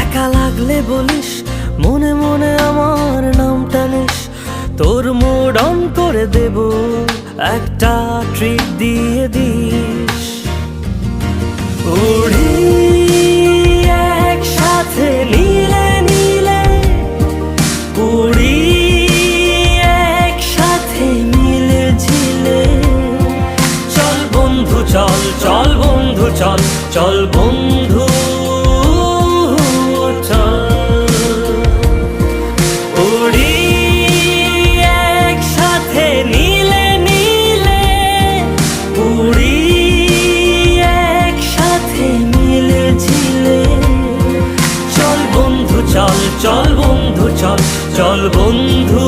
একা লাগলে বলিস, মনে মনে আমার নাম টানিস, তোর মুড অন করে দেব, একটা ট্রিট দিয়ে দিস। উড়ি একসাথে নীলে নীলে, উড়ি একসাথে মিলে ঝিলে, চল বন্ধু চল, চল বন্ধু চল, চল বন্ধু চল। উড়ি একসাথে নীলে নীলে, উড়ি একসাথে মিলে ঝিলে, চল বন্ধু চল, চল বন্ধু চল, চল বন্ধু